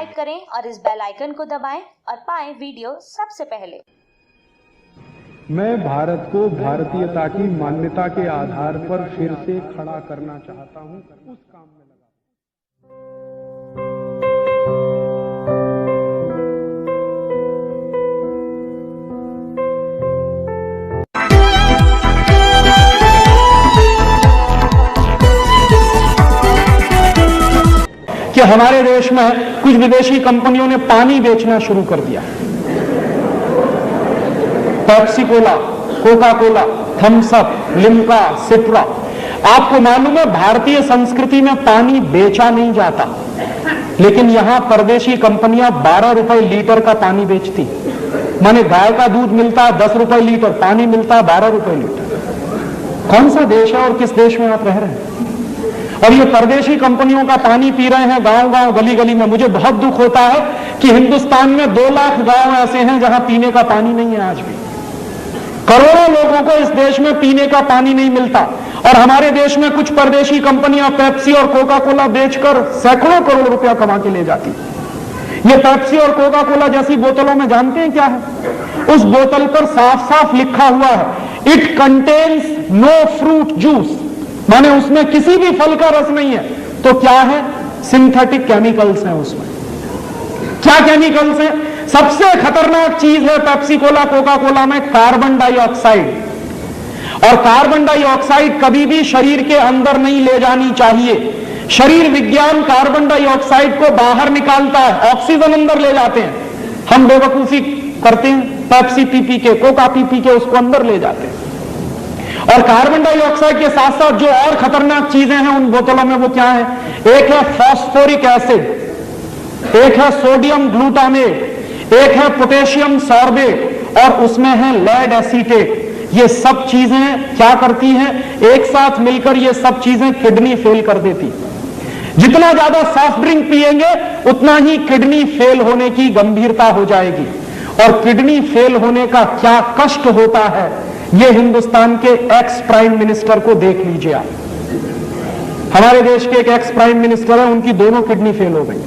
Subscribe करें और इस बेल आइकन को दबाएं और पाएं वीडियो सबसे पहले। मैं भारत को भारतीयता की मान्यता के आधार पर फिर से खड़ा करना चाहता हूं, उस काम में लगा। कि हमारे देश में कुछ विदेशी कंपनियों ने पानी बेचना शुरू कर दिया। Pepsi Cola, Coca Cola, Thums Up, Limca, Citra. आपको मालूम है भारतीय संस्कृति में पानी बेचा नहीं जाता, लेकिन यहां परदेशी कंपनियां 12 रुपए लीटर का पानी बेचती। माने गाय का दूध मिलता है 10 रुपए लीटर, पानी मिलता है 12 रुपए लीटर। कौन सा देश है और किस देश में आप रह रहे हैं? और ये परदेशी कंपनियों का पानी पी रहे हैं गांव गांव, गली गली में। मुझे बहुत दुख होता है कि हिंदुस्तान में 2 लाख गांव ऐसे हैं जहां पीने का पानी नहीं है। आज भी करोड़ों लोगों को इस देश में पीने का पानी नहीं मिलता, और हमारे देश में कुछ परदेशी कंपनियां पेप्सी और कोका कोला बेचकर सैकड़ों करोड़ रुपया कमा के ले जाती। ये पेप्सी और कोका कोला जैसी बोतलों में जानते हैं क्या है? उस बोतल पर साफ साफ लिखा हुआ है, it contains no fruit juice, माने उसमें किसी भी फल का रस नहीं है। तो क्या है? सिंथेटिक केमिकल्स हैं उसमें। क्या केमिकल्स हैं? सबसे खतरनाक चीज है पेप्सी कोला कोका कोला में कार्बन डाइऑक्साइड। और कार्बन डाइऑक्साइड कभी भी शरीर के अंदर नहीं ले जानी चाहिए। शरीर विज्ञान कार्बन डाइऑक्साइड को बाहर निकालता है, ऑक्सीजन अंदर ले जाते हैं। हम बेवकूफी करते हैं, पेप्सी पी पी के, कोका पी पी के उसको अंदर ले जाते हैं। और कार्बन डाइऑक्साइड के साथ साथ जो और खतरनाक चीजें हैं उन बोतलों में, वो क्या है? एक है फॉस्फोरिक एसिड, एक है सोडियम ग्लूटामेट, एक है पोटेशियम सॉर्बेट, और उसमें है लेड एसीटेट। ये सब चीजें क्या करती हैं? एक साथ मिलकर ये सब चीजें किडनी फेल कर देती। जितना ज्यादा सॉफ्ट ड्रिंक पिएंगे उतना ही किडनी फेल होने की गंभीरता हो जाएगी। और किडनी फेल होने का क्या कष्ट होता है, ये हिंदुस्तान के एक्स प्राइम मिनिस्टर को देख लीजिए आप। हमारे देश के एक एक्स प्राइम मिनिस्टर है, उनकी दोनों किडनी फेल हो गई।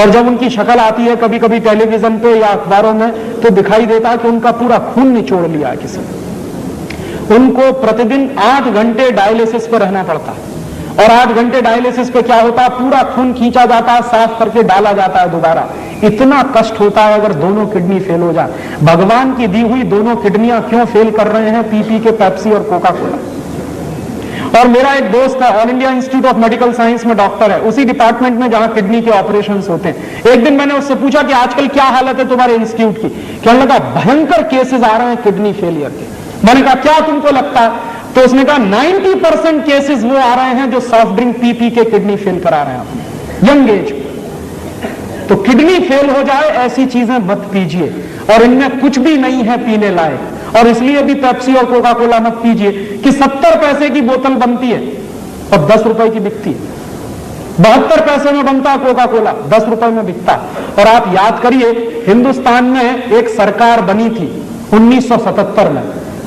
और जब उनकी शक्ल आती है कभी कभी टेलीविजन पे या अखबारों में, तो दिखाई देता है कि उनका पूरा खून निचोड़ लिया है किसी ने। उनको प्रतिदिन 8 घंटे डायलिसिस पर रहना पड़ता है। और 8 घंटे डायलिसिस पे क्या होता है? पूरा खून खींचा जाता है, साफ करके डाला जाता है दोबारा। इतना कष्ट होता है अगर दोनों किडनी फेल हो जाए। भगवान की दी हुई दोनों किडनियां क्यों फेल कर रहे हैं? पी पी के पेप्सी और कोका कोला। और मेरा एक दोस्त है, all India institute of medical science में डॉक्टर है, उसी डिपार्टमेंट में जहां किडनी के ऑपरेशंस होते हैं। एक दिन मैंने उससे पूछा कि आजकल क्या हालत है तुम्हारे इंस्टीट्यूट की? कहने लगा भयंकर केसेस आ रहे हैं किडनी फेलियर के। मैंने कहा क्या तुमको लगता है? तो उसने कहा 90% केसेस वो आ रहे हैं जो सॉफ्ट ड्रिंक पी पी के किडनी फेल करा रहे हैं यंग एज में। तो किडनी फेल हो जाए ऐसी चीजें मत पीजिए, और इनमें कुछ भी नहीं है पीने लायक। और इसलिए भी पेप्सी और कोका कोला मत पीजिए कि 70 पैसे की बोतल बनती है और 10 रुपए की बिकती है। 72 पैसे में बनता है कोका कोला, 10 रुपए में बिकता है। और आप याद करिए, हिंदुस्तान में एक सरकार बनी थी 1977 में,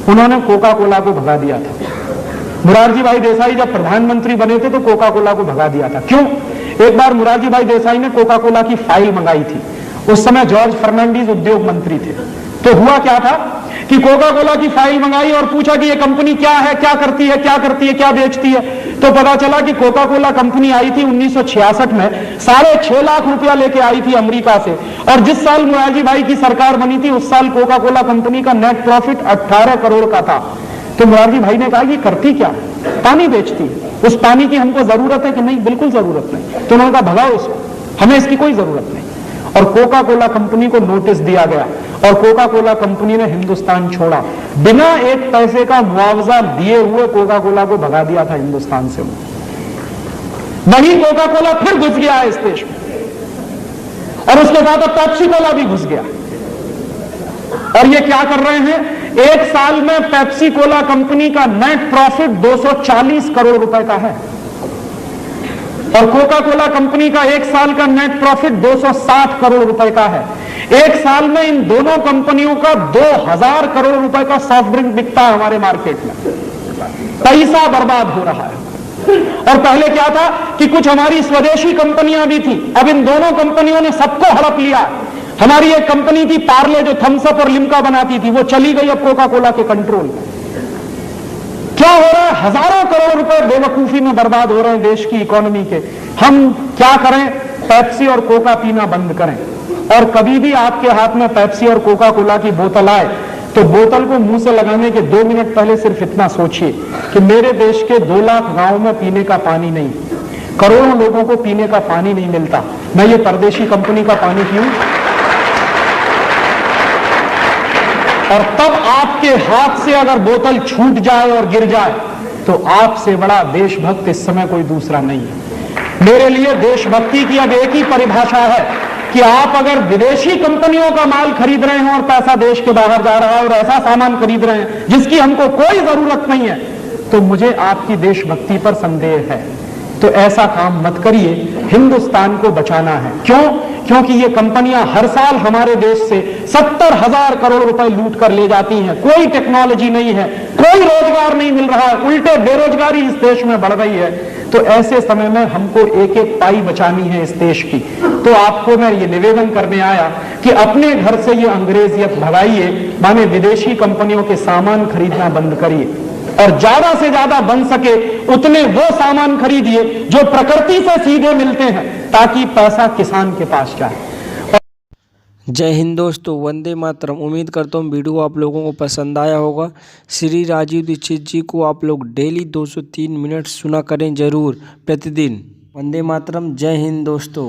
उन्होंने कोका कोला को भगा दिया था। मुरारजी भाई देसाई जब प्रधानमंत्री बने थे तो कोका कोला को भगा दिया था। क्यों? एक बार मुरारजी भाई देसाई ने कोका कोला की फाइल मंगाई थी। उस समय जॉर्ज फर्नांडीज उद्योग मंत्री थे। तो हुआ क्या था कि कोका कोला की फाइल मंगाई और पूछा कि ये कंपनी क्या है, क्या करती है, क्या करती है, क्या बेचती है। तो पता चला कि कोका कोला कंपनी आई थी 1966 में, 6.5 लाख रुपया लेके आई थी अमेरिका से। और जिस साल मुरारजी भाई की सरकार बनी थी उस साल कोका कोला कंपनी का नेट प्रॉफिट 18 करोड़ का था। तो मुरारजी भाई ने कहा ये करती क्या? पानी बेचती है। उस पानी की हमको जरूरत है कि नहीं? बिल्कुल जरूरत नहीं। तो उन्होंने कहा भगाओ इसको, हमें इसकी कोई जरूरत नहीं। और कोका कोला कंपनी को नोटिस दिया गया और कोका कोला कंपनी ने हिंदुस्तान छोड़ा। बिना 1 पैसे का मुआवजा दिए हुए कोका कोला को भगा दिया था हिंदुस्तान से। वही कोका कोला फिर घुस गया है इस देश में, और उसके बाद अब पेप्सी कोला भी घुस गया। और ये क्या कर रहे हैं? एक साल में पेप्सी कोला कंपनी का नेट प्रॉफिट 240 करोड़ रुपए का है, और कोका कोला कंपनी का एक साल का नेट प्रॉफिट 260 करोड़ रुपए का है। एक साल में इन दोनों कंपनियों का 2000 करोड़ रुपए का सॉफ्ट ड्रिंक बिकता है हमारे मार्केट में। पैसा बर्बाद हो रहा है। और पहले क्या था कि कुछ हमारी स्वदेशी कंपनियां भी थी, अब इन दोनों कंपनियों ने सबको हड़प लिया। हमारी एक कंपनी थी पार्ले जो थम्स अप और लिम्का बनाती थी, वो चली गई अब कोका कोला के कंट्रोल। क्या हो रहा है, हजारों करोड़ रुपए बेवकूफी में बर्बाद हो रहे हैं देश की इकोनॉमी के। हम क्या करें, पेप्सी और कोका पीना बंद करें। और कभी भी आपके हाथ में पेप्सी और कोका कोला की बोतल आए तो बोतल को मुंह से लगाने के 2 मिनट पहले सिर्फ इतना सोचिए कि मेरे देश के 2 लाख गांवों में पीने का पानी नहीं, करोड़ों लोगों को पीने का पानी नहीं मिलता, मैं ये परदेशी कंपनी का पानी पीऊं? और तब आपके हाथ से अगर बोतल छूट जाए और गिर जाए तो आपसे बड़ा देशभक्त इस समय कोई दूसरा नहीं है। मेरे लिए देशभक्ति की अब एक ही परिभाषा है कि आप अगर विदेशी कंपनियों का माल खरीद रहे हैं और पैसा देश के बाहर जा रहा है और ऐसा सामान खरीद रहे हैं जिसकी हमको कोई जरूरत नहीं है, तो मुझे आपकी देशभक्ति पर संदेह है। तो ऐसा काम मत करिए, हिंदुस्तान को बचाना है। क्यों? क्योंकि ये कंपनियां हर साल हमारे देश से 70,000 करोड़ रुपए लूट कर ले जाती हैं। कोई टेक्नोलॉजी नहीं है, कोई रोजगार नहीं मिल रहा है, उल्टे बेरोजगारी इस देश में बढ़ रही है। तो ऐसे समय में हमको एक एक पाई बचानी है इस देश की। तो आपको मैं ये निवेदन करने आया कि अपने घर से ये अंग्रेजियत भगाइए, माने विदेशी कंपनियों के सामान खरीदना बंद करिए और ज्यादा से ज्यादा बन सके उतने वो सामान खरीदिए जो प्रकृति से सीधे मिलते हैं, ताकि पैसा किसान के पास जाए। जय हिंद दोस्तों, वंदे मातरम। उम्मीद करता हूँ वीडियो आप लोगों को पसंद आया होगा। श्री राजीव दीक्षित जी को आप लोग डेली 203 मिनट सुना करें जरूर प्रतिदिन। वंदे मातरम। जय हिंद दोस्तों।